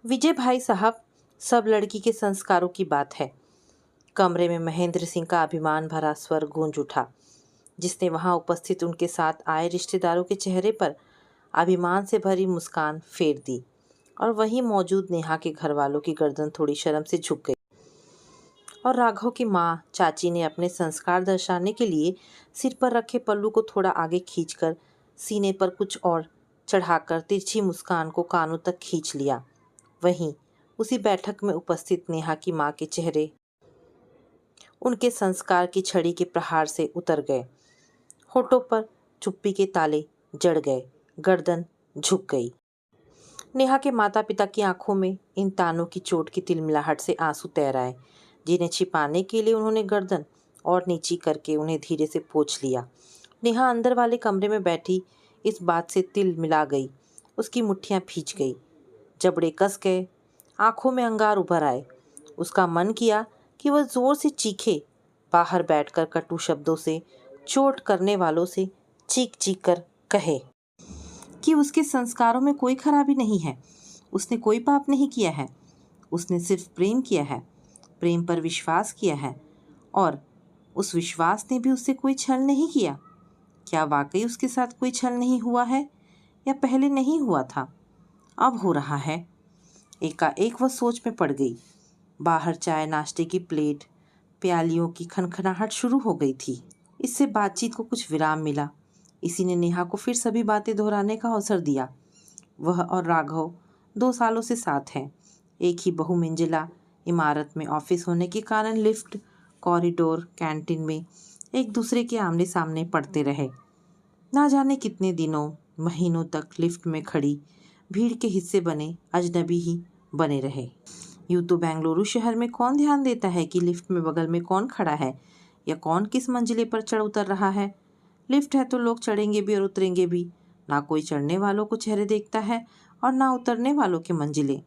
विजय भाई साहब, सब लड़की के संस्कारों की बात है। कमरे में महेंद्र सिंह का अभिमान भरा स्वर गूंज उठा, जिसने वहां उपस्थित उनके साथ आए रिश्तेदारों के चेहरे पर अभिमान से भरी मुस्कान फेर दी। और वहीं मौजूद नेहा के घर वालों की गर्दन थोड़ी शर्म से झुक गई। और राघव की माँ चाची ने अपने संस्कार दर्शाने के लिए सिर पर रखे पल्लू को थोड़ा आगे खींचकर सीने पर कुछ और चढ़ाकर तिरछी मुस्कान को कानों तक खींच लिया। वहीं उसी बैठक में उपस्थित नेहा की माँ के चेहरे उनके संस्कार की छड़ी के प्रहार से उतर गए। होठों पर चुप्पी के ताले जड़ गए, गर्दन झुक गई। नेहा के माता पिता की आंखों में इन तानों की चोट की तिलमिलाहट से आंसू तैर आए, जिन्हें छिपाने के लिए उन्होंने गर्दन और नीची करके उन्हें धीरे से पोंछ लिया। नेहा अंदर वाले कमरे में बैठी इस बात से तिल मिला गई। उसकी मुट्ठियां भींच गई, जबड़े कस गए, आंखों में अंगार उभर आए। उसका मन किया कि वह जोर से चीखे, बाहर बैठकर कटु शब्दों से चोट करने वालों से चीख चीख कर कहे कि उसके संस्कारों में कोई खराबी नहीं है, उसने कोई पाप नहीं किया है, उसने सिर्फ प्रेम किया है, प्रेम पर विश्वास किया है और उस विश्वास ने भी उससे कोई छल नहीं किया। क्या वाकई उसके साथ कोई छल नहीं हुआ है, या पहले नहीं हुआ था, अब हो रहा है? एकाएक वह सोच में पड़ गई। बाहर चाय नाश्ते की प्लेट, प्यालियों की खनखनाहट शुरू हो गई थी। इससे बातचीत को कुछ विराम मिला। इसी ने नेहा को फिर सभी बातें दोहराने का अवसर दिया। वह और राघव 2 सालों से साथ हैं। एक ही बहुमंजिला इमारत में ऑफिस होने के कारण लिफ्ट, कॉरिडोर, कैंटीन में एक दूसरे के आमने सामने पड़ते रहे। ना जाने कितने दिनों, महीनों तक लिफ्ट में खड़ी भीड़ के हिस्से बने अजनबी ही बने रहे। यूँ तो बेंगलुरु शहर में कौन ध्यान देता है कि लिफ्ट में बगल में कौन खड़ा है या कौन किस मंजिले पर चढ़ उतर रहा है। लिफ्ट है तो लोग चढ़ेंगे भी और उतरेंगे भी। ना कोई चढ़ने वालों को चेहरे देखता है और ना उतरने वालों के मंजिले।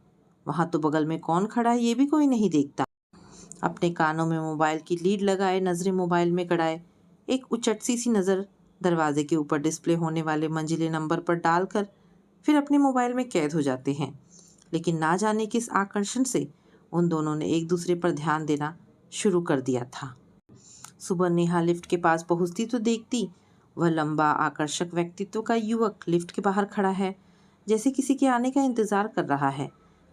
वहाँ तो बगल में कौन खड़ा है ये भी कोई नहीं देखता। अपने कानों में मोबाइल की लीड लगाए, नजरें मोबाइल में गड़ाए, एक उचटती सी नज़र दरवाजे के ऊपर डिस्प्ले होने वाले मंजिले नंबर पर डालकर फिर अपने मोबाइल में कैद हो जाते हैं। लेकिन ना जाने किस आकर्षण से उन दोनों ने एक दूसरे पर ध्यान देना शुरू कर दिया था। सुबह नेहा लिफ्ट के पास पहुंचती तो देखती वह लंबा आकर्षक व्यक्तित्व का युवक लिफ्ट के बाहर खड़ा है, जैसे किसी के आने का इंतजार कर रहा है।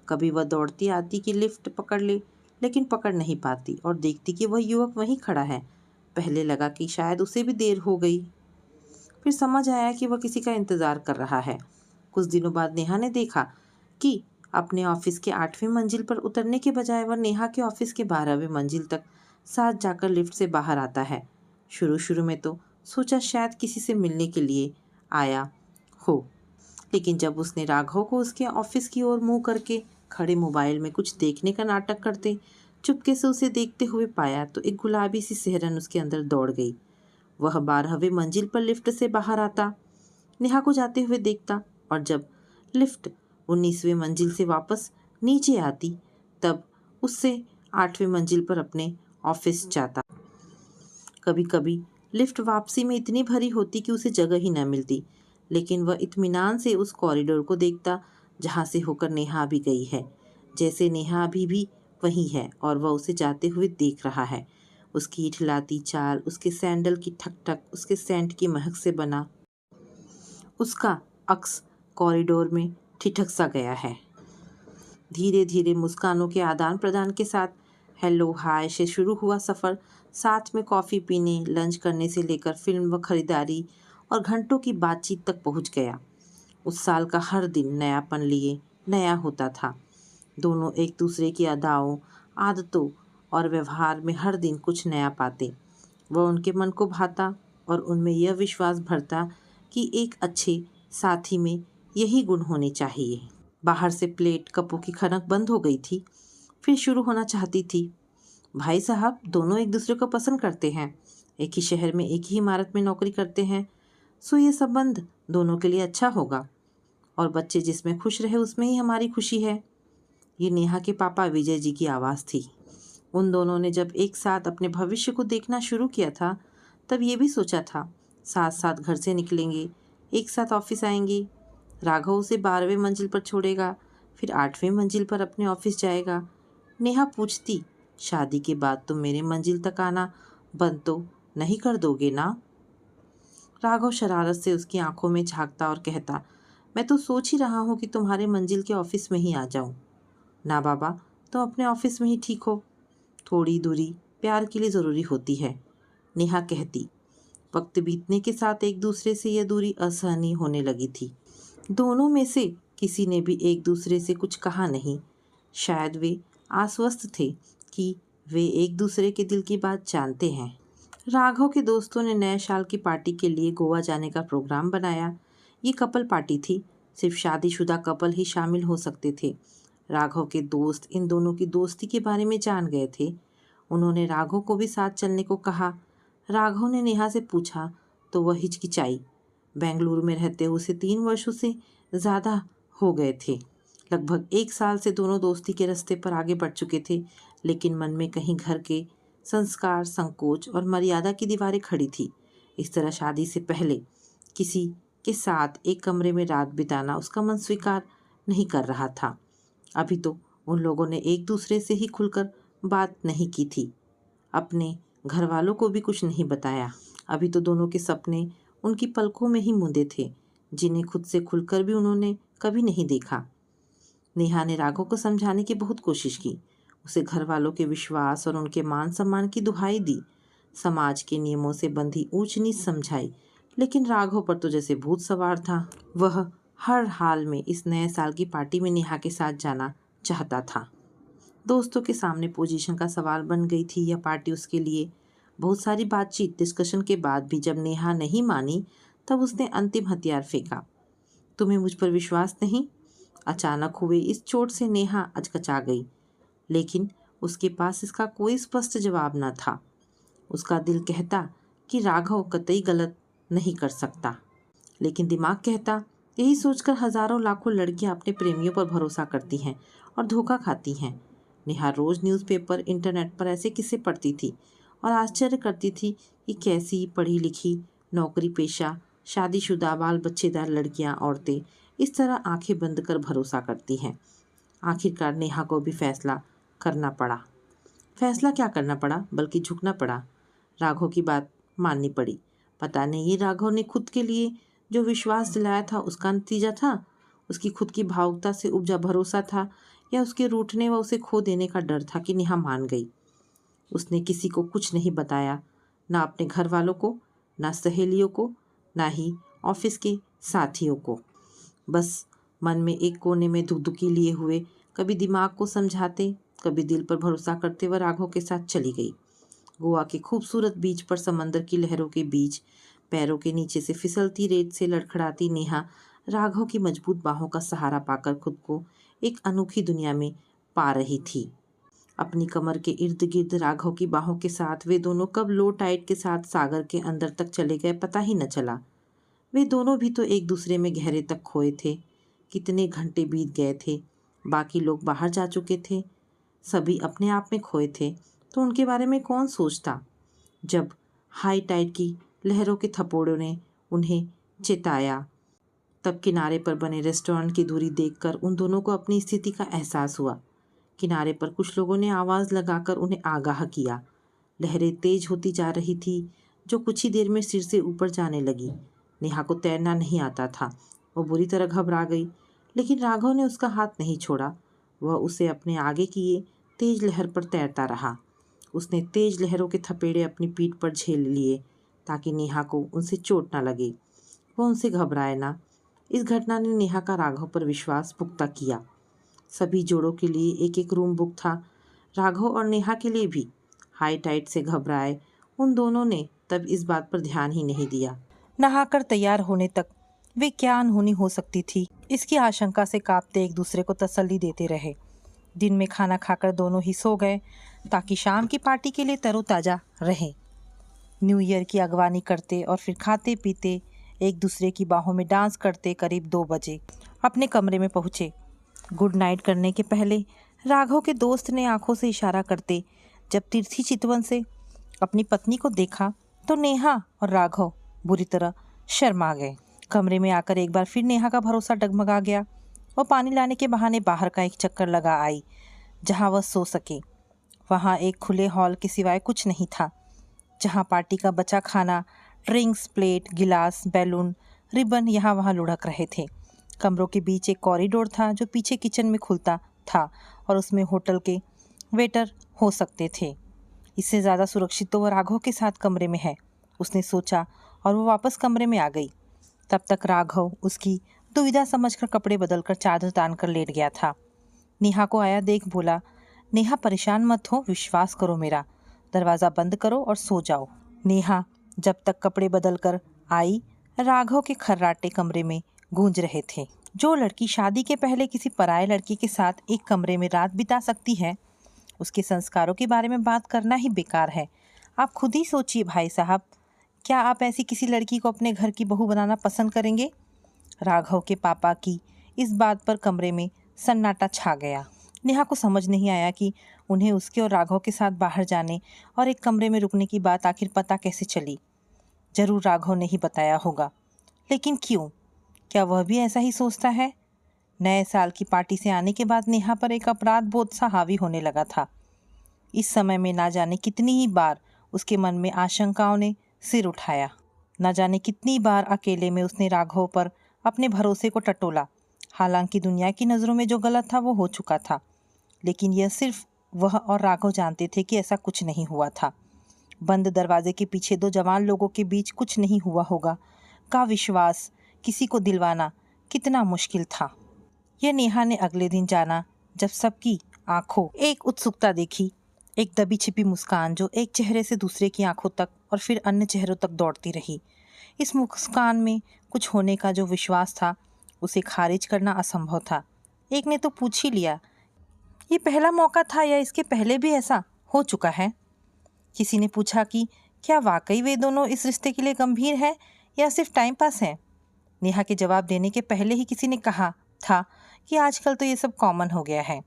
कभी वह दौड़ती आती कि लिफ्ट पकड़ ले, लेकिन पकड़ नहीं पाती और देखती कि वह युवक वहीं खड़ा है। पहले लगा कि शायद उसे भी देर हो गई, फिर समझ आया कि वह किसी का इंतजार कर रहा है। कुछ दिनों बाद नेहा ने देखा कि अपने ऑफिस के 8वीं मंजिल पर उतरने के बजाय वह नेहा के ऑफिस के 12वीं मंजिल तक साथ जाकर लिफ्ट से बाहर आता है। शुरू शुरू में तो सोचा शायद किसी से मिलने के लिए आया हो, लेकिन जब उसने राघव को उसके ऑफिस की ओर मुंह करके खड़े मोबाइल में कुछ देखने का नाटक करते चुपके से उसे देखते हुए पाया तो एक गुलाबी सी सिहरन उसके अंदर दौड़ गई। वह 12वीं मंजिल पर लिफ्ट से बाहर आता, नेहा को जाते हुए देखता और जब लिफ्ट 19वीं मंजिल से वापस नीचे आती तब उससे 8वीं मंजिल पर अपने ऑफिस जाता। कभी कभी लिफ्ट वापसी में इतनी भरी होती कि उसे जगह ही न मिलती, लेकिन वह इत्मीनान से उस कॉरिडोर को देखता जहाँ से होकर नेहा भी गई है, जैसे नेहा अभी भी वहीं है और वह उसे जाते हुए देख रहा है। उसकी इठलाती चाल, उसके सैंडल की ठक ठक, उसके सेंट की महक से बना उसका अक्स कॉरिडोर में ठिठक सा गया है। धीरे धीरे मुस्कानों के आदान प्रदान के साथ हेलो हाय से शुरू हुआ सफ़र साथ में कॉफ़ी पीने, लंच करने से लेकर फिल्म व खरीदारी और घंटों की बातचीत तक पहुंच गया। उस साल का हर दिन नयापन लिए नया होता था। दोनों एक दूसरे की अदाओं, आदतों और व्यवहार में हर दिन कुछ नया पाते। वह उनके मन को भाता और उनमें यह विश्वास भरता कि एक अच्छे साथी में यही गुण होने चाहिए। बाहर से प्लेट कपों की खनक बंद हो गई थी, फिर शुरू होना चाहती थी। भाई साहब दोनों एक दूसरे को पसंद करते हैं, एक ही शहर में एक ही इमारत में नौकरी करते हैं, सो ये संबंध दोनों के लिए अच्छा होगा और बच्चे जिसमें खुश रहे उसमें ही हमारी खुशी है। ये नेहा के पापा विजय जी की आवाज़ थी। उन दोनों ने जब एक साथ अपने भविष्य को देखना शुरू किया था तब ये भी सोचा था साथ साथ घर से निकलेंगे, एक साथ ऑफिस आएंगे। राघव उसे 12वें मंजिल पर छोड़ेगा, फिर 8वीं मंजिल पर अपने ऑफिस जाएगा। नेहा पूछती, शादी के बाद तुम मेरे मंजिल तक आना बंद तो नहीं कर दोगे ना? राघव शरारत से उसकी आंखों में झांकता और कहता, मैं तो सोच ही रहा हूँ कि तुम्हारे मंजिल के ऑफिस में ही आ जाऊँ। ना बाबा, तुम अपने ऑफिस में ही ठीक हो। थोड़ी दूरी प्यार के लिए ज़रूरी होती है, नेहा कहती। वक्त बीतने के साथ एक दूसरे से यह दूरी असहनीय होने लगी थी। दोनों में से किसी ने भी एक दूसरे से कुछ कहा नहीं। शायद वे आश्वस्त थे कि वे एक दूसरे के दिल की बात जानते हैं। राघव के दोस्तों ने नए साल की पार्टी के लिए गोवा जाने का प्रोग्राम बनाया। ये कपल पार्टी थी, सिर्फ शादीशुदा कपल ही शामिल हो सकते थे। राघव के दोस्त इन दोनों की दोस्ती के बारे में जान गए थे। उन्होंने राघव को भी साथ चलने को कहा। राघव ने नेहा से पूछा तो वह हिचकिचाई। बेंगलुरु में रहते उसे 3 वर्षों से ज़्यादा हो गए थे। लगभग 1 साल से दोनों दोस्ती के रास्ते पर आगे बढ़ चुके थे, लेकिन मन में कहीं घर के संस्कार, संकोच और मर्यादा की दीवारें खड़ी थी। इस तरह शादी से पहले किसी के साथ एक कमरे में रात बिताना उसका मन स्वीकार नहीं कर रहा था। अभी तो उन लोगों ने एक दूसरे से ही खुलकर बात नहीं की थी, अपने घर वालों को भी कुछ नहीं बताया। अभी तो दोनों के सपने उनकी पलकों में ही मुंदे थे, जिन्हें खुद से खुलकर भी उन्होंने कभी नहीं देखा। नेहा ने राघव को समझाने की बहुत कोशिश की, उसे घर वालों के विश्वास और उनके मान सम्मान की दुहाई दी, समाज के नियमों से बंधी ऊंच नीच समझाई, लेकिन राघव पर तो जैसे भूत सवार था। वह हर हाल में इस नए साल की पार्टी में नेहा के साथ जाना चाहता था। दोस्तों के सामने पोजीशन का सवाल बन गई थी यह पार्टी उसके लिए। बहुत सारी बातचीत डिस्कशन के बाद भी जब नेहा नहीं मानी, तब उसने अंतिम हथियार फेंका। तुम्हें मुझ पर विश्वास नहीं? अचानक हुए इस चोट से नेहा अचकचा गई, लेकिन उसके पास इसका कोई स्पष्ट जवाब न था। उसका दिल कहता कि राघव कतई गलत नहीं कर सकता, लेकिन दिमाग कहता, यही सोचकर हजारों लाखों लड़कियां अपने प्रेमियों पर भरोसा करती हैं और धोखा खाती हैं। नेहा रोज न्यूज़पेपर, इंटरनेट पर ऐसे किस्से पढ़ती थी और आश्चर्य करती थी कि कैसी पढ़ी लिखी, नौकरी पेशा, शादीशुदा, बाल बच्चेदार लड़कियां, औरतें इस तरह आंखें बंद कर भरोसा करती हैं। आखिरकार नेहा को भी फैसला करना पड़ा। फैसला क्या करना पड़ा, बल्कि झुकना पड़ा। राघव की बात माननी पड़ी। पता नहीं ये राघव ने खुद के लिए जो विश्वास दिलाया था उसका नतीजा था, उसकी खुद की भावुकता से उपजा भरोसा था, या उसके रूठने व उसे खो देने का डर था कि नेहा मान गई। उसने किसी को कुछ नहीं बताया, ना अपने घर वालों को, ना सहेलियों को, ना ही ऑफिस के साथियों को। बस मन में एक कोने में दुखदुखी लिए हुए, कभी दिमाग को समझाते, कभी दिल पर भरोसा करते वह राघव के साथ चली गई। गोवा के खूबसूरत बीच पर समंदर की लहरों के बीच पैरों के नीचे से फिसलती रेत से लड़खड़ाती नेहा राघव की मजबूत बाहों का सहारा पाकर खुद को एक अनोखी दुनिया में पा रही थी। अपनी कमर के इर्द गिर्द राघव की बाहों के साथ वे दोनों कब लो टाइड के साथ सागर के अंदर तक चले गए पता ही न चला। वे दोनों भी तो एक दूसरे में गहरे तक खोए थे। कितने घंटे बीत गए थे, बाकी लोग बाहर जा चुके थे, सभी अपने आप में खोए थे, तो उनके बारे में कौन सोचता। जब हाई टाइड की लहरों के थपोड़ों ने उन्हें चेताया, तब किनारे पर बने रेस्टोरेंट की दूरी देखकर उन दोनों को अपनी स्थिति का एहसास हुआ। किनारे पर कुछ लोगों ने आवाज़ लगाकर उन्हें आगाह किया। लहरें तेज होती जा रही थी, जो कुछ ही देर में सिर से ऊपर जाने लगी। नेहा को तैरना नहीं आता था, वो बुरी तरह घबरा गई, लेकिन राघव ने उसका हाथ नहीं छोड़ा। वह उसे अपने आगे किए तेज लहर पर तैरता रहा। उसने तेज लहरों के थपेड़े अपनी पीठ पर झेल लिए ताकि नेहा को उनसे चोट ना लगे, वह उनसे घबराए ना। इस घटना ने नेहा का राघव पर विश्वास पुख्ता किया। सभी जोड़ों के लिए एक एक रूम बुक था, राघव और नेहा के लिए भी। हाई टाइड से घबराए उन दोनों ने तब इस बात पर ध्यान ही नहीं दिया। नहाकर तैयार होने तक वे क्या अनहोनी हो सकती थी, इसकी आशंका से कांपते एक दूसरे को तसल्ली देते रहे। दिन में खाना खाकर दोनों ही सो गए ताकि शाम की पार्टी के लिए तरोताज़ा रहें। न्यू ईयर की अगवानी करते और फिर खाते पीते एक दूसरे की बाहों में डांस करते करीब 2 बजे अपने कमरे में पहुँचे। गुड नाइट करने के पहले राघव के दोस्त ने आंखों से इशारा करते जब तीर्थी चितवन से अपनी पत्नी को देखा तो नेहा और राघव बुरी तरह शर्मा गए। कमरे में आकर एक बार फिर नेहा का भरोसा डगमगा गया। वह पानी लाने के बहाने बाहर का एक चक्कर लगा आई जहां वह सो सके। वहां एक खुले हॉल के सिवाय कुछ नहीं था, जहां पार्टी का बचा खाना, ड्रिंक्स, प्लेट, गिलास, बैलून, रिबन यहाँ वहाँ लुढ़क रहे थे। कमरों के बीच एक कॉरिडोर था जो पीछे किचन में खुलता था और उसमें होटल के वेटर हो सकते थे। इससे ज़्यादा सुरक्षित तो वह राघव के साथ कमरे में है, उसने सोचा और वो वापस कमरे में आ गई। तब तक राघव उसकी दुविधा समझकर कपड़े बदलकर चादर तान कर लेट गया था। नेहा को आया देख बोला, नेहा परेशान मत हो, विश्वास करो मेरा, दरवाज़ा बंद करो और सो जाओ। नेहा जब तक कपड़े बदल कर आई, राघव के खर्राटे कमरे में गूंज रहे थे। जो लड़की शादी के पहले किसी पराये लड़के के साथ एक कमरे में रात बिता सकती है, उसके संस्कारों के बारे में बात करना ही बेकार है। आप खुद ही सोचिए भाई साहब, क्या आप ऐसी किसी लड़की को अपने घर की बहू बनाना पसंद करेंगे? राघव के पापा की इस बात पर कमरे में सन्नाटा छा गया। नेहा को समझ नहीं आया कि उन्हें उसके और राघव के साथ बाहर जाने और एक कमरे में रुकने की बात आखिर पता कैसे चली। जरूर राघव ने ही बताया होगा, लेकिन क्यों? क्या वह भी ऐसा ही सोचता है? नए साल की पार्टी से आने के बाद नेहा पर एक अपराध बोध सा हावी होने लगा था। इस समय में ना जाने कितनी ही बार उसके मन में आशंकाओं ने सिर उठाया। ना जाने कितनी बार अकेले में उसने राघव पर अपने भरोसे को टटोला। हालांकि दुनिया की नज़रों में जो गलत था वो हो चुका था, लेकिन यह सिर्फ वह और राघव जानते थे कि ऐसा कुछ नहीं हुआ था। बंद दरवाजे के पीछे दो जवान लोगों के बीच कुछ नहीं हुआ होगा का विश्वास किसी को दिलवाना कितना मुश्किल था। यह नेहा ने अगले दिन जाना, जब सबकी आंखों एक उत्सुकता देखी, एक दबी छिपी मुस्कान जो एक चेहरे से दूसरे की आंखों तक और फिर अन्य चेहरों तक दौड़ती रही। इस मुस्कान में कुछ होने का जो विश्वास था, उसे खारिज करना असंभव था। एक ने तो पूछ ही लिया, ये पहला मौका था या इसके पहले भी ऐसा हो चुका है? किसी ने पूछा कि क्या वाकई वे दोनों इस रिश्ते के लिए गंभीर हैं या सिर्फ टाइम पास है? नेहा के जवाब देने के पहले ही किसी ने कहा था कि आजकल तो ये सब कॉमन हो गया है।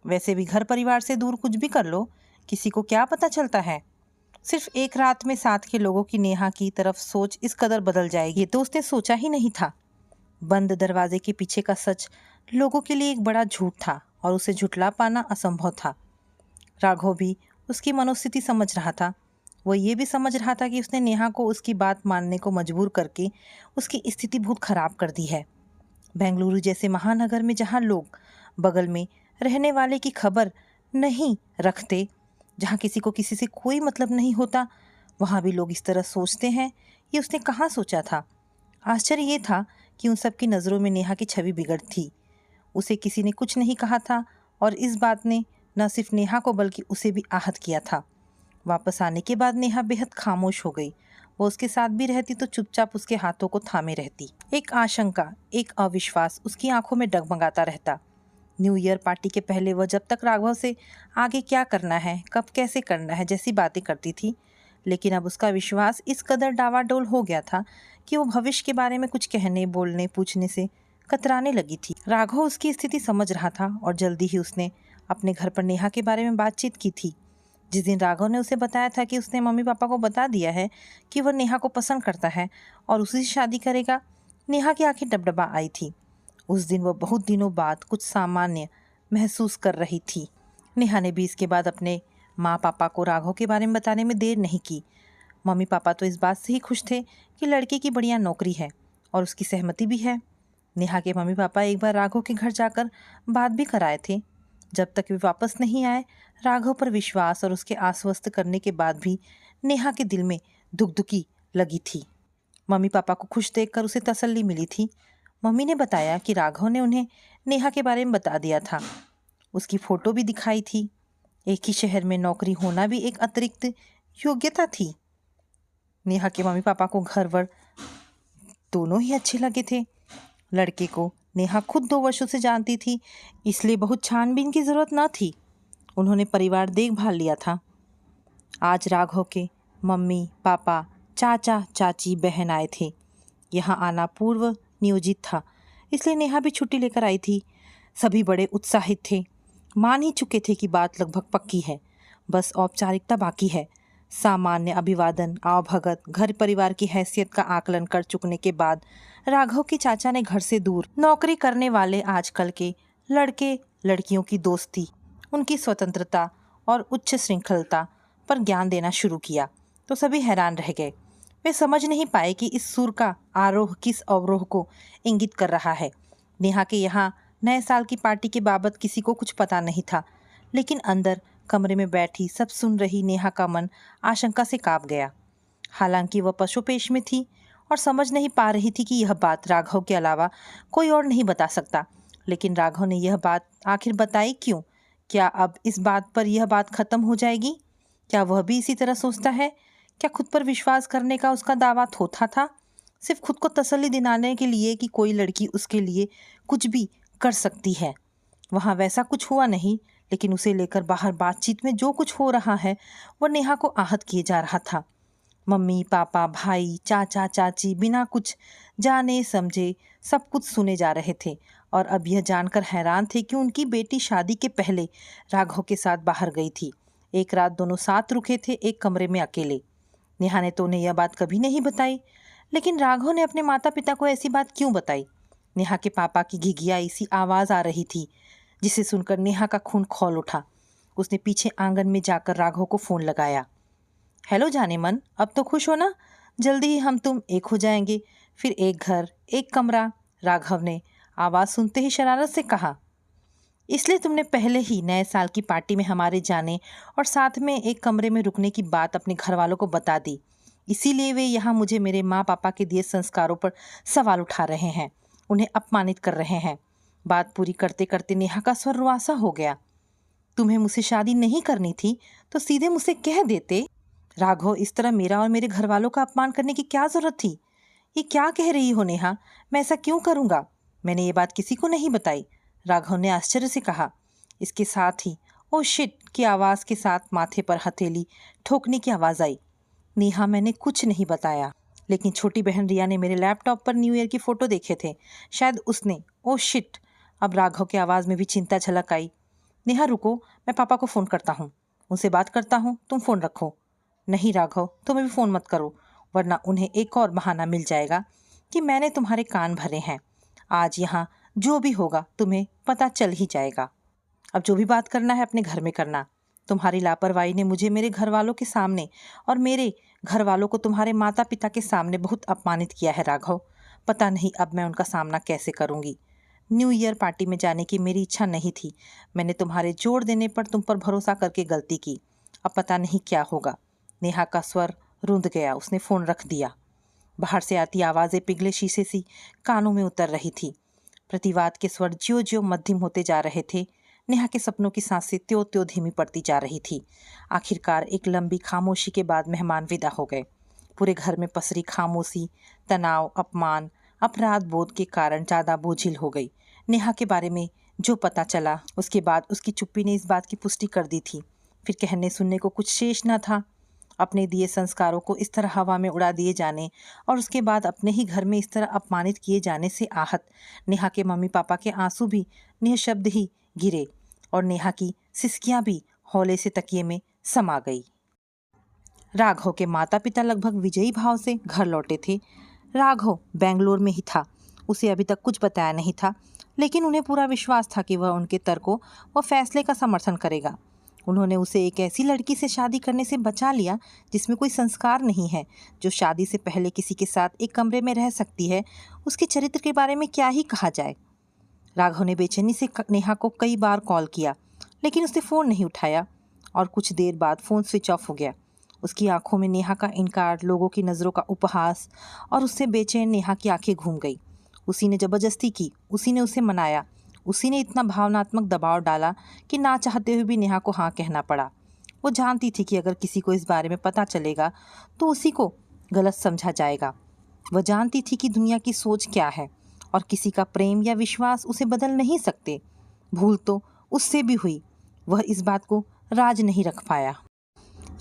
वैसे भी घर परिवार से दूर कुछ भी कर लो, किसी को क्या पता चलता है। सिर्फ एक रात में साथ के लोगों की नेहा की तरफ सोच इस कदर बदल जाएगी तो उसने सोचा ही नहीं था। बंद दरवाजे के पीछे का सच लोगों के लिए एक बड़ा झूठ था और उसे झुठला पाना असंभव था। राघव भी उसकी मनोस्थिति समझ रहा था। वह ये भी समझ रहा था कि उसने नेहा को उसकी बात मानने को मजबूर करके उसकी स्थिति बहुत खराब कर दी है। बेंगलुरु जैसे महानगर में जहाँ लोग बगल में रहने वाले की खबर नहीं रखते, जहाँ किसी को किसी से कोई मतलब नहीं होता, वहाँ भी लोग इस तरह सोचते हैं, ये उसने कहाँ सोचा था। आश्चर्य ये था कि उन सब की नज़रों में नेहा की छवि बिगड़ थी। उसे किसी ने कुछ नहीं कहा था और इस बात ने न सिर्फ नेहा को बल्कि उसे भी आहत किया था। वापस आने के बाद नेहा बेहद खामोश हो गई। वो उसके साथ भी रहती तो चुपचाप उसके हाथों को थामे रहती। एक आशंका, एक अविश्वास उसकी आंखों में डगमगाता रहता। न्यू ईयर पार्टी के पहले वह जब तक राघव से आगे क्या करना है, कब कैसे करना है जैसी बातें करती थी, लेकिन अब उसका विश्वास इस कदर डावाडोल हो गया था कि वो भविष्य के बारे में कुछ कहने, बोलने, पूछने से कतराने लगी थी। राघव उसकी स्थिति समझ रहा था और जल्दी ही उसने अपने घर पर नेहा के बारे में बातचीत की थी। जिस दिन राघव ने उसे बताया था कि उसने मम्मी पापा को बता दिया है कि वह नेहा को पसंद करता है और उसी से शादी करेगा, नेहा की आंखें डबडबा आई थी। उस दिन वह बहुत दिनों बाद कुछ सामान्य महसूस कर रही थी। नेहा ने भी इसके बाद अपने माँ पापा को राघव के बारे में बताने में देर नहीं की। मम्मी पापा तो इस बात से ही खुश थे कि लड़के की बढ़िया नौकरी है और उसकी सहमति भी है। नेहा के मम्मी पापा एक बार राघव के घर जाकर बात भी कराए थे। जब तक वे वापस नहीं आए, राघव पर विश्वास और उसके आश्वस्त करने के बाद भी नेहा के दिल में दुखदुखी लगी थी। मम्मी पापा को खुश देखकर उसे तसल्ली मिली थी। मम्मी ने बताया कि राघव ने उन्हें नेहा के बारे में बता दिया था। उसकी फ़ोटो भी दिखाई थी। एक ही शहर में नौकरी होना भी एक अतिरिक्त योग्यता थी। नेहा के मम्मी पापा को घर वर दोनों ही अच्छे लगे थे। लड़के को नेहा खुद 2 वर्षों से जानती थी, इसलिए बहुत छानबीन की ज़रूरत न थी। उन्होंने परिवार देखभाल लिया था। आज राघव के मम्मी पापा, चाचा चाची, बहन आए थे। यहाँ आना पूर्व नियोजित था, इसलिए नेहा भी छुट्टी लेकर आई थी। सभी बड़े उत्साहित थे, मान ही चुके थे कि बात लगभग पक्की है, बस औपचारिकता बाकी है। सामान्य अभिवादन, आवभगत, घर परिवार की हैसियत का आकलन कर चुकने के बाद राघव के चाचा ने घर से दूर नौकरी करने वाले आजकल के लड़के लड़कियों की दोस्ती, उनकी स्वतंत्रता और उच्च श्रृंखलता पर ज्ञान देना शुरू किया तो सभी हैरान रह गए। वे समझ नहीं पाए कि इस सुर का आरोह किस अवरोह को इंगित कर रहा है। नेहा के यहाँ नए साल की पार्टी के बाबत किसी को कुछ पता नहीं था, लेकिन अंदर कमरे में बैठी सब सुन रही नेहा का मन आशंका से कांप गया। हालांकि वह पशुपेश में थी और समझ नहीं पा रही थी कि यह बात राघव के अलावा कोई और नहीं बता सकता, लेकिन राघव ने यह बात आखिर बताई क्यों? क्या अब इस बात पर यह बात खत्म हो जाएगी? क्या वह भी इसी तरह सोचता है? क्या खुद पर विश्वास करने का उसका दावा थोथा था, सिर्फ खुद को तसल्ली दिलाने के लिए कि कोई लड़की उसके लिए कुछ भी कर सकती है? वहाँ वैसा कुछ हुआ नहीं, लेकिन उसे लेकर बाहर बातचीत में जो कुछ हो रहा है वह नेहा को आहत किए जा रहा था। मम्मी पापा भाई चाचा चाची बिना कुछ जाने समझे सब कुछ सुने जा रहे थे और अब यह जानकर हैरान थे कि उनकी बेटी शादी के पहले राघव के साथ बाहर गई थी। एक रात दोनों साथ रुके थे, एक कमरे में अकेले। नेहा ने तो उन्हें यह बात कभी नहीं बताई, लेकिन राघव ने अपने माता पिता को ऐसी बात क्यों बताई? नेहा के पापा की घिघियाई सी आवाज़ आ रही थी, जिसे सुनकर नेहा का खून खौल उठा। उसने पीछे आंगन में जाकर राघव को फ़ोन लगाया। हेलो जाने मन, अब तो खुश हो ना? जल्दी ही हम तुम एक हो जाएंगे, फिर एक घर एक कमरा। राघव ने आवाज़ सुनते ही शरारत से कहा। इसलिए तुमने पहले ही नए साल की पार्टी में हमारे जाने और साथ में एक कमरे में रुकने की बात अपने घर वालों को बता दी। इसीलिए वे यहाँ मुझे मेरे माँ पापा के दिए संस्कारों पर सवाल उठा रहे हैं, उन्हें अपमानित कर रहे हैं। बात पूरी करते करते नेहा का स्वर रुआसा हो गया। तुम्हें मुझसे शादी नहीं करनी थी तो सीधे मुझसे कह देते। राघव, इस तरह मेरा और मेरे घर वालों का अपमान करने की क्या जरूरत थी? ये क्या कह रही हो नेहा? मैं ऐसा क्यों करूँगा? मैंने ये बात किसी को नहीं बताई, राघव ने आश्चर्य से कहा। इसके साथ ही ओ शिट की आवाज़ के साथ माथे पर हथेली ठोकने की आवाज़ आई। नेहा, मैंने कुछ नहीं बताया, लेकिन छोटी बहन रिया ने मेरे लैपटॉप पर न्यू ईयर की फ़ोटो देखे थे, शायद उसने। Oh shit. अब राघव की आवाज़ में भी चिंता झलक आई। नेहा रुको, मैं पापा को फ़ोन करता हूँ, उनसे बात करता हूँ, तुम फ़ोन रखो। नहीं राघव, तुम्हें भी फ़ोन मत करो, वरना उन्हें एक और बहाना मिल जाएगा कि मैंने तुम्हारे कान भरे हैं। आज यहाँ जो भी होगा तुम्हें पता चल ही जाएगा। अब जो भी बात करना है अपने घर में करना। तुम्हारी लापरवाही ने मुझे मेरे घर वालों के सामने और मेरे घर वालों को तुम्हारे माता पिता के सामने बहुत अपमानित किया है राघव। पता नहीं अब मैं उनका सामना कैसे करूँगी। न्यू ईयर पार्टी में जाने की मेरी इच्छा नहीं थी, मैंने तुम्हारे जोर देने पर तुम पर भरोसा करके गलती की। अब पता नहीं क्या होगा। नेहा का स्वर रुंध गया, उसने फ़ोन रख दिया। बाहर से आती आवाज़ें पिघले शीशे सी कानों में उतर रही थी। प्रतिवाद के स्वर ज्यों ज्यों मध्यम होते जा रहे थे, नेहा के सपनों की सांसें त्यों त्यों धीमी पड़ती जा रही थी। आखिरकार एक लंबी खामोशी के बाद मेहमान विदा हो गए। पूरे घर में पसरी खामोशी तनाव, अपमान, अपराध बोध के कारण ज़्यादा बोझिल हो गई। नेहा के बारे में जो पता चला उसके बाद उसकी चुप्पी ने इस बात की पुष्टि कर दी थी। फिर कहने सुनने को कुछ शेष न था। अपने दिए संस्कारों को इस तरह हवा में उड़ा दिए जाने और उसके बाद अपने ही घर में इस तरह अपमानित किए जाने से आहत नेहा के मम्मी पापा के आंसू भी निःशब्द ही गिरे और नेहा की सिसकियां भी हौले से तकिए में समा गई। राघव के माता पिता लगभग विजयी भाव से घर लौटे थे। राघव बेंगलोर में ही था, उसे अभी तक कुछ बताया नहीं था, लेकिन उन्हें पूरा विश्वास था कि वह उनके तर्कों व फैसले का समर्थन करेगा। उन्होंने उसे एक ऐसी लड़की से शादी करने से बचा लिया जिसमें कोई संस्कार नहीं है, जो शादी से पहले किसी के साथ एक कमरे में रह सकती है। उसके चरित्र के बारे में क्या ही कहा जाए। राघव ने बेचैनी से नेहा को कई बार कॉल किया, लेकिन उसने फ़ोन नहीं उठाया और कुछ देर बाद फ़ोन स्विच ऑफ हो गया। उसकी आंखों में नेहा का इनकार, लोगों की नज़रों का उपहास और उससे बेचैन नेहा की आंखें घूम गई। उसी ने ज़बरदस्ती की, उसी ने उसे मनाया, उसी ने इतना भावनात्मक दबाव डाला कि ना चाहते हुए भी नेहा को हाँ कहना पड़ा। वो जानती थी कि अगर किसी को इस बारे में पता चलेगा तो उसी को गलत समझा जाएगा। वह जानती थी कि दुनिया की सोच क्या है और किसी का प्रेम या विश्वास उसे बदल नहीं सकते। भूल तो उससे भी हुई, वह इस बात को राज नहीं रख पाया।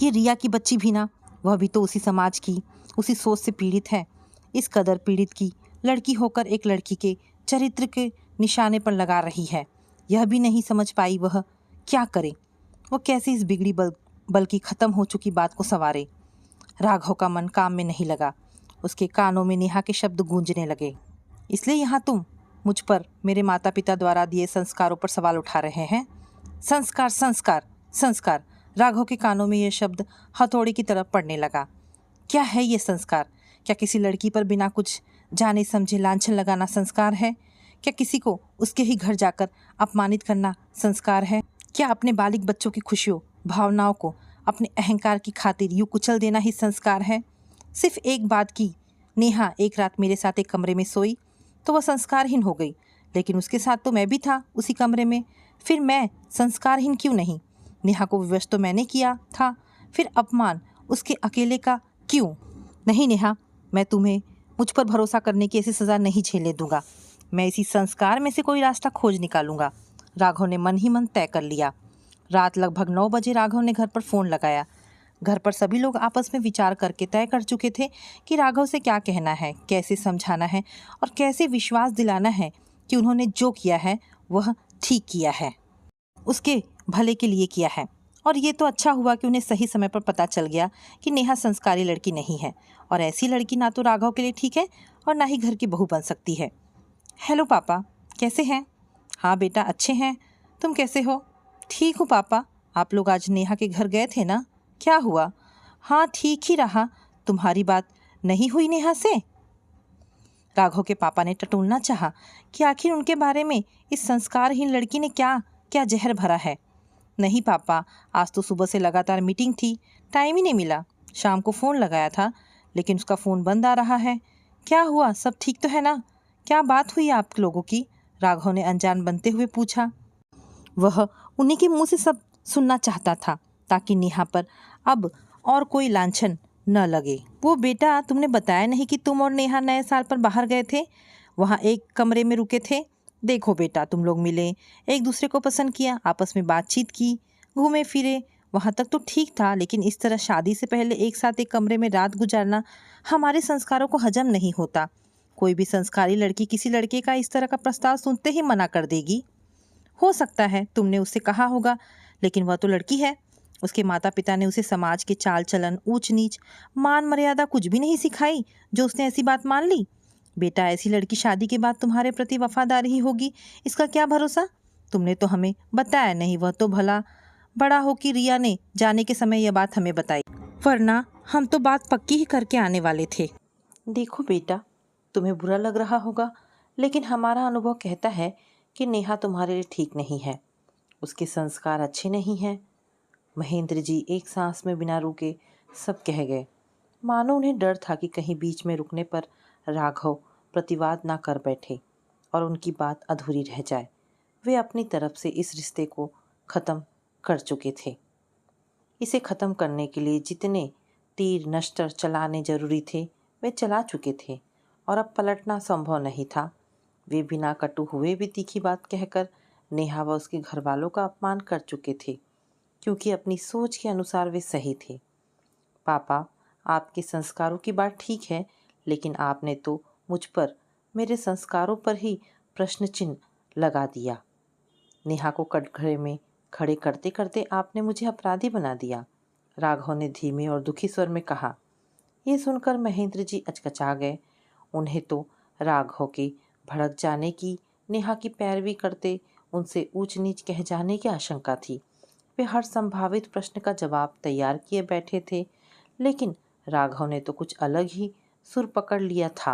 ये रिया की बच्ची भी ना, वह भी तो उसी समाज की, उसी सोच से पीड़ित है। इस कदर पीड़ित की लड़की होकर एक लड़की के चरित्र के निशाने पर लगा रही है। यह भी नहीं समझ पाई वह क्या करे, वह कैसे इस बिगड़ी बल्कि ख़त्म हो चुकी बात को संवारे। राघव का मन काम में नहीं लगा। उसके कानों में नेहा के शब्द गूंजने लगे। इसलिए यहाँ तुम मुझ पर मेरे माता पिता द्वारा दिए संस्कारों पर सवाल उठा रहे हैं? संस्कार, संस्कार, संस्कार। राघव के कानों में यह शब्द हथौड़े की तरह पड़ने लगा। क्या है ये संस्कार? क्या किसी लड़की पर बिना कुछ जाने समझे लांछन लगाना संस्कार है? क्या किसी को उसके ही घर जाकर अपमानित करना संस्कार है? क्या अपने बालिग बच्चों की खुशियों, भावनाओं को अपने अहंकार की खातिर यूँ कुचल देना ही संस्कार है? सिर्फ एक बात की, नेहा एक रात मेरे साथ एक कमरे में सोई तो वह संस्कारहीन हो गई, लेकिन उसके साथ तो मैं भी था उसी कमरे में। फिर मैं संस्कारहीन क्यों नहीं? नेहा को विवश तो मैंने किया था, फिर अपमान उसके अकेले का क्यों? नहीं नेहा, मैं तुम्हें मुझ पर भरोसा करने की ऐसी सज़ा नहीं झेलने दूंगा। मैं इसी संस्कार में से कोई रास्ता खोज निकालूंगा। राघव ने मन ही मन तय कर लिया। रात लगभग 9 बजे राघव ने घर पर फ़ोन लगाया। घर पर सभी लोग आपस में विचार करके तय कर चुके थे कि राघव से क्या कहना है, कैसे समझाना है और कैसे विश्वास दिलाना है कि उन्होंने जो किया है वह ठीक किया है, उसके भले के लिए किया है। और ये तो अच्छा हुआ कि उन्हें सही समय पर पता चल गया कि नेहा संस्कारी लड़की नहीं है और ऐसी लड़की ना तो राघव के लिए ठीक है और ना ही घर की बहू बन सकती है। हेलो पापा, कैसे हैं? हाँ बेटा, अच्छे हैं। तुम कैसे हो? ठीक हूँ पापा। आप लोग आज नेहा के घर गए थे ना? क्या हुआ? हाँ, ठीक ही रहा। तुम्हारी बात नहीं हुई नेहा से? राघव के पापा ने टटोलना चाहा कि आखिर उनके बारे में इस संस्कारहीन लड़की ने क्या क्या जहर भरा है। नहीं पापा, आज तो सुबह से लगातार मीटिंग थी, टाइम ही नहीं मिला। शाम को फ़ोन लगाया था लेकिन उसका फ़ोन बंद आ रहा है। क्या हुआ? सब ठीक तो है ना? क्या बात हुई आप लोगों की? राघव ने अनजान बनते हुए पूछा। वह उन्हीं के मुंह से सब सुनना चाहता था ताकि नेहा पर अब और कोई लांछन न लगे। वो बेटा, तुमने बताया नहीं कि तुम और नेहा नए साल पर बाहर गए थे, वहाँ एक कमरे में रुके थे। देखो बेटा, तुम लोग मिले, एक दूसरे को पसंद किया, आपस में बातचीत की, घूमे फिरे, वहाँ तक तो ठीक था, लेकिन इस तरह शादी से पहले एक साथ एक कमरे में रात गुजारना हमारे संस्कारों को हजम नहीं होता। कोई भी संस्कारी लड़की किसी लड़के का इस तरह का प्रस्ताव सुनते ही मना कर देगी। हो सकता है तुमने उससे कहा होगा, लेकिन वह तो लड़की है। उसके माता पिता ने उसे समाज के चाल चलन, ऊंच नीच, मान मर्यादा कुछ भी नहीं सिखाई जो उसने ऐसी बात मान ली। बेटा, ऐसी लड़की शादी के बाद तुम्हारे प्रति वफादार ही होगी, इसका क्या भरोसा? तुमने तो हमें बताया नहीं। वह तो भला बड़ा हो कि रिया ने जाने के समय यह बात हमें बताई, वरना हम तो बात पक्की ही करके आने वाले थे। देखो बेटा, तुम्हें बुरा लग रहा होगा, लेकिन हमारा अनुभव कहता है कि नेहा तुम्हारे लिए ठीक नहीं है। उसके संस्कार अच्छे नहीं हैं। महेंद्र जी एक सांस में बिना रुके सब कह गए। मानो उन्हें डर था कि कहीं बीच में रुकने पर राघव प्रतिवाद ना कर बैठे और उनकी बात अधूरी रह जाए। वे अपनी तरफ से इस रिश्ते को ख़त्म कर चुके थे। इसे ख़त्म करने के लिए जितने तीर नश्तर चलाने जरूरी थे वे चला चुके थे और अब पलटना संभव नहीं था। वे बिना कटु हुए भी तीखी बात कहकर नेहा व उसके घर वालों का अपमान कर चुके थे, क्योंकि अपनी सोच के अनुसार वे सही थे। पापा, आपके संस्कारों की बात ठीक है, लेकिन आपने तो मुझ पर, मेरे संस्कारों पर ही प्रश्न चिन्ह लगा दिया। नेहा को कटघरे में खड़े करते करते आपने मुझे अपराधी बना दिया। राघव ने धीमे और दुखी स्वर में कहा। ये सुनकर महेंद्र जी अचकचा गए। उन्हें तो राघव के भड़क जाने की, नेहा की पैरवी करते उनसे ऊंच नीच कह जाने की आशंका थी। वे हर संभावित प्रश्न का जवाब तैयार किए बैठे थे, लेकिन राघव ने तो कुछ अलग ही सुर पकड़ लिया था।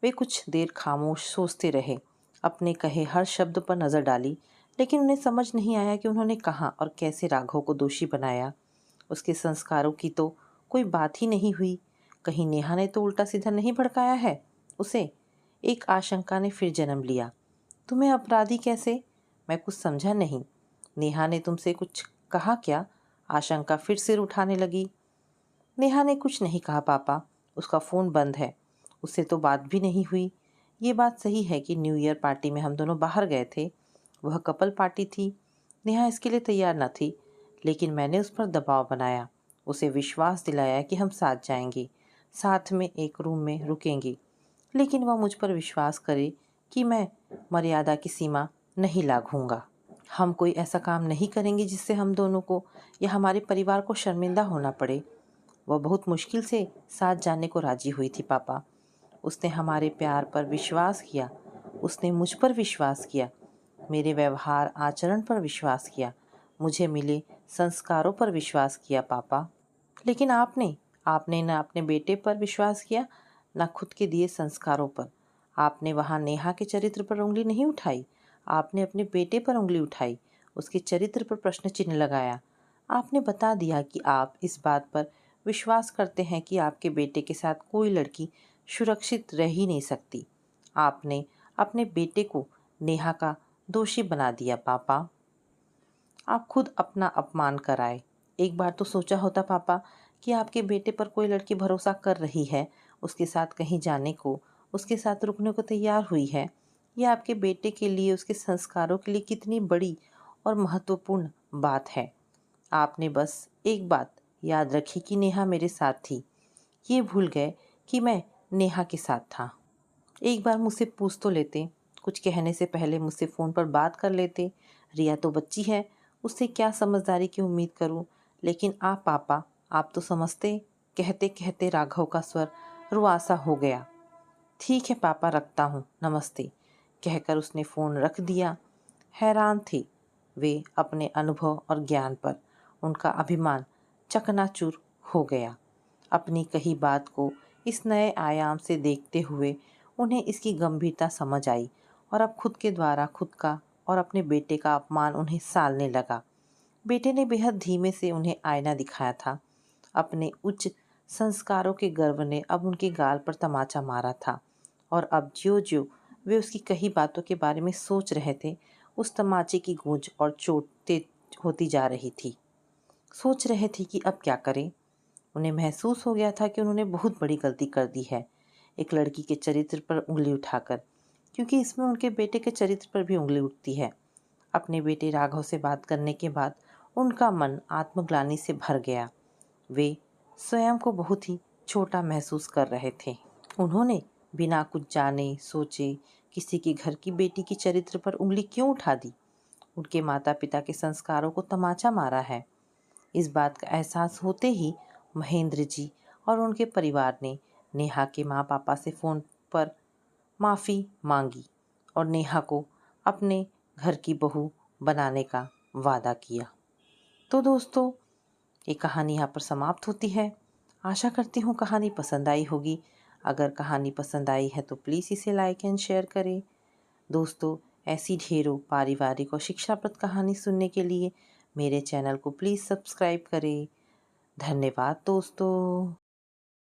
वे कुछ देर खामोश सोचते रहे, अपने कहे हर शब्द पर नज़र डाली, लेकिन उन्हें समझ नहीं आया कि उन्होंने कहाँ और कैसे राघव को दोषी बनाया। उसके संस्कारों की तो कोई बात ही नहीं हुई। कहीं नेहा ने तो उल्टा सीधा नहीं भड़काया है उसे? एक आशंका ने फिर जन्म लिया। तुम्हें अपराधी कैसे? मैं कुछ समझा नहीं। नेहा ने तुमसे कुछ कहा क्या? आशंका फिर सिर उठाने लगी। नेहा ने कुछ नहीं कहा पापा, उसका फ़ोन बंद है, उससे तो बात भी नहीं हुई। ये बात सही है कि न्यू ईयर पार्टी में हम दोनों बाहर गए थे, वह कपल पार्टी थी। नेहा इसके लिए तैयार न थी, लेकिन मैंने उस पर दबाव बनाया, उसे विश्वास दिलाया कि हम साथ जाएंगे, साथ में एक रूम में रुकेंगे, लेकिन वह मुझ पर विश्वास करे कि मैं मर्यादा की सीमा नहीं लांघूंगा। हम कोई ऐसा काम नहीं करेंगे जिससे हम दोनों को या हमारे परिवार को शर्मिंदा होना पड़े। वह बहुत मुश्किल से साथ जाने को राजी हुई थी पापा। उसने हमारे प्यार पर विश्वास किया, उसने मुझ पर विश्वास किया, मेरे व्यवहार आचरण पर विश्वास किया, मुझे मिले संस्कारों पर विश्वास किया पापा। लेकिन आपने न अपने बेटे पर विश्वास किया, न खुद के दिए संस्कारों पर। आपने वहाँ नेहा के चरित्र पर उंगली नहीं उठाई, आपने अपने बेटे पर उंगली उठाई, उसके चरित्र पर प्रश्न चिन्ह लगाया। आपने बता दिया कि आप इस बात पर विश्वास करते हैं कि आपके बेटे के साथ कोई लड़की सुरक्षित रह ही नहीं सकती। आपने अपने बेटे को नेहा का दोषी बना दिया पापा। आप खुद अपना अपमान कराए। एक बार तो सोचा होता पापा कि आपके बेटे पर कोई लड़की भरोसा कर रही है, उसके साथ कहीं जाने को, उसके साथ रुकने को तैयार हुई है। यह आपके बेटे के लिए, उसके संस्कारों के लिए कितनी बड़ी और महत्वपूर्ण बात है। आपने बस एक बात याद रखी कि नेहा मेरे साथ थी। ये भूल गए कि मैं नेहा के साथ था। एक बार मुझसे पूछ तो लेते, कुछ कहने से पहले मुझसे फ़ोन पर बात कर लेते। रिया तो बच्ची है, उससे क्या समझदारी की उम्मीद करूं। लेकिन आप पापा, आप तो समझते। कहते कहते राघव का स्वर रुआसा हो गया। ठीक है पापा, रखता हूँ, नमस्ते, कहकर उसने फ़ोन रख दिया। हैरान थे वे अपने अनुभव और ज्ञान पर। उनका अभिमान चकनाचूर हो गया। अपनी कही बात को इस नए आयाम से देखते हुए उन्हें इसकी गंभीरता समझ आई और अब खुद के द्वारा खुद का और अपने बेटे का अपमान उन्हें सालने लगा। बेटे ने बेहद धीमे से उन्हें आईना दिखाया था। अपने उच्च संस्कारों के गर्व ने अब उनके गाल पर तमाचा मारा था और अब ज्यों ज्यों वे उसकी कही बातों के बारे में सोच रहे थे, उस तमाचे की गूंज और चोट तेज होती जा रही थी। सोच रहे थे कि अब क्या करें। उन्हें महसूस हो गया था कि उन्होंने बहुत बड़ी गलती कर दी है, एक लड़की के चरित्र पर उंगली उठाकर, क्योंकि इसमें उनके बेटे के चरित्र पर भी उंगली उठती है। अपने बेटे राघव से बात करने के बाद उनका मन आत्मग्लानि से भर गया। वे स्वयं को बहुत ही छोटा महसूस कर रहे थे। उन्होंने बिना कुछ जाने सोचे किसी के घर की बेटी की चरित्र पर उंगली क्यों उठा दी, उनके माता पिता के संस्कारों को तमाचा मारा है। इस बात का एहसास होते ही महेंद्र जी और उनके परिवार ने नेहा के माँ पापा से फ़ोन पर माफ़ी मांगी और नेहा को अपने घर की बहू बनाने का वादा किया। तो दोस्तों, ये कहानी यहाँ पर समाप्त होती है। आशा करती हूँ कहानी पसंद आई होगी। अगर कहानी पसंद आई है तो प्लीज़ इसे लाइक एंड शेयर करें। दोस्तों, ऐसी ढेरों पारिवारिक और शिक्षाप्रद कहानी सुनने के लिए मेरे चैनल को प्लीज़ सब्सक्राइब करें। धन्यवाद दोस्तों।